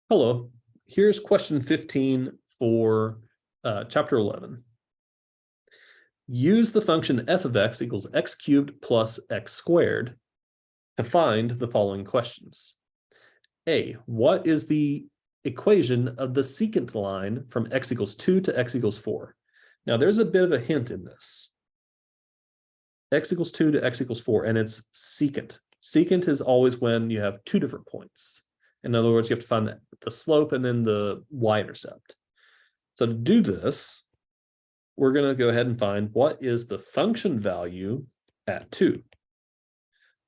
Hello, here's question 15 for chapter 11. Use the function f of x equals x cubed plus x squared to find the following questions. A, what is the equation of the secant line from x equals 2 to x equals 4? Now there's a bit of a hint in this. X equals 2 to x equals 4, and it's secant. Secant is always when you have two different points. In other words, you have to find the slope and then the y-intercept. So to do this, we're going to go ahead and find what is the function value at 2.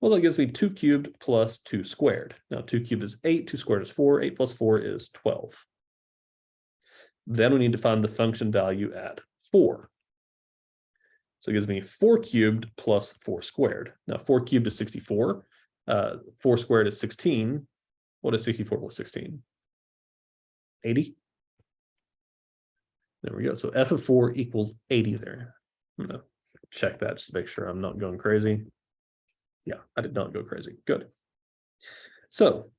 Well, that gives me 2 cubed plus 2 squared. Now 2 cubed is 8, 2 squared is 4, 8 plus 4 is 12. Then we need to find the function value at 4. So it gives me 4 cubed plus 4 squared. Now 4 cubed is 64, 4 squared is 16. What is 64 plus 16? 80. There we go. So f of 4 equals 80 there. I'm going to check that just to make sure I'm not going crazy. Yeah, I did not go crazy. Good. So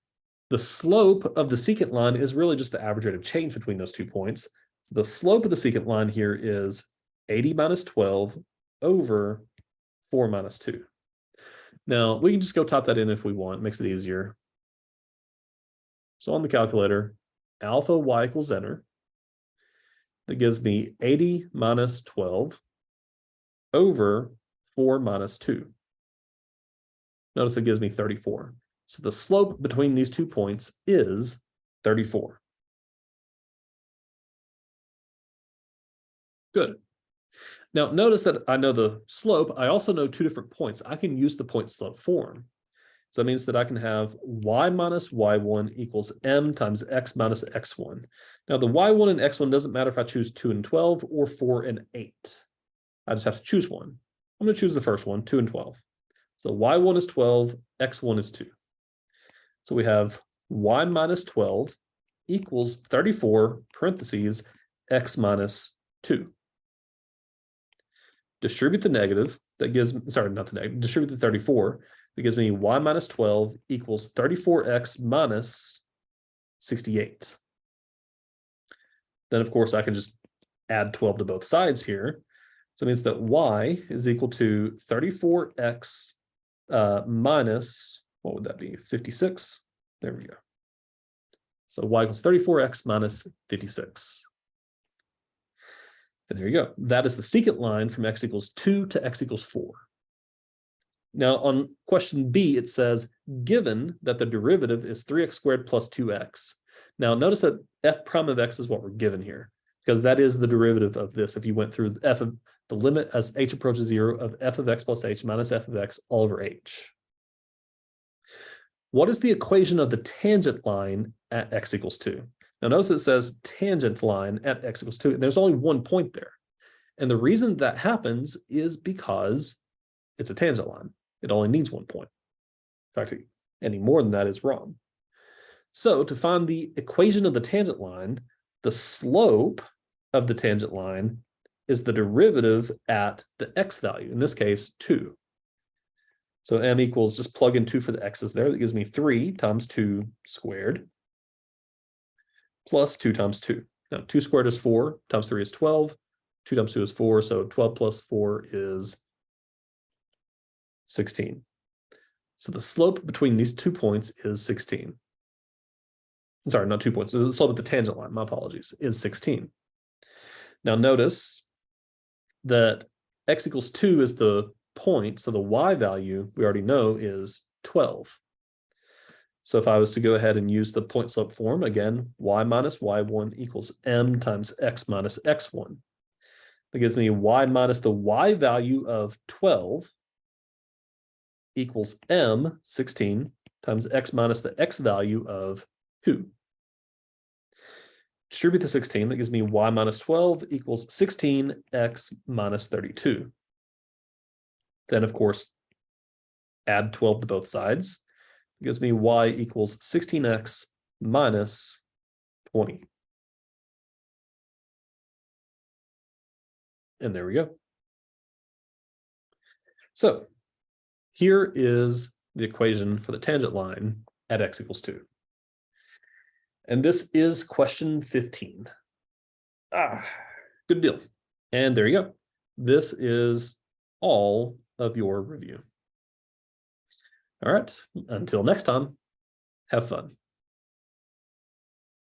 the slope of the secant line is really just the average rate of change between those 2 points. So the slope of the secant line here is 80 minus 12 over 4 minus 2. Now, we can just go type that in if we want. It makes it easier. So on the calculator, alpha y equals enter. That gives me 80 minus 12 over 4 minus 2. Notice it gives me 34. So the slope between these 2 points is 34. Good. Now notice that I know the slope. I also know 2 different points. I can use the point slope form. So that means that I can have y minus y1 equals m times x minus x1. Now the y1 and x1 doesn't matter if I choose 2 and 12 or 4 and 8. I just have to choose one. I'm going to choose the first one, 2 and 12. So y1 is 12, x1 is 2. So we have y minus 12 equals 34 parentheses x minus 2. Distribute the negative, that gives, sorry, not the negative, distribute the 34. That gives me y minus 12 equals 34x minus 68. Then, of course, I can just add 12 to both sides here. So it means that y is equal to 34x minus, what would that be, 56? There we go. So y equals 34x minus 56. And there you go. That is the secant line from x equals 2 to x equals 4. Now on question B, it says, given that the derivative is 3x squared plus 2x. Now notice that f prime of x is what we're given here, because that is the derivative of this. If you went through f of the limit as h approaches 0 of f of x plus h minus f of x all over h. What is the equation of the tangent line at x equals 2? Now notice it says tangent line at x equals 2, and there's only one point there. And the reason that happens is because it's a tangent line. It only needs 1 point. In fact, any more than that is wrong. So to find the equation of the tangent line, the slope of the tangent line is the derivative at the x value, in this case, 2. So m equals, just plug in 2 for the x's there. That gives me 3 times 2 squared plus 2 times 2. Now 2 squared is 4, times 3 is 12, 2 times 2 is 4, so 12 plus 4 is 16. So the slope between these 2 points is 16. I'm sorry, not 2 points. The slope of the tangent line, my apologies, is 16. Now notice that x equals 2 is the point, so the y value we already know is 12. So if I was to go ahead and use the point slope form, again, y minus y1 equals m times x minus x1. That gives me y minus the y value of 12 equals m, 16, times x minus the x value of 2. Distribute the 16, that gives me y minus 12 equals 16x minus 32. Then, of course, add 12 to both sides. It gives me y equals 16x minus 20. And there we go. So here is the equation for the tangent line at x equals 2. And this is question 15. Good deal. And there you go. This is all of your review. All right, until next time, have fun.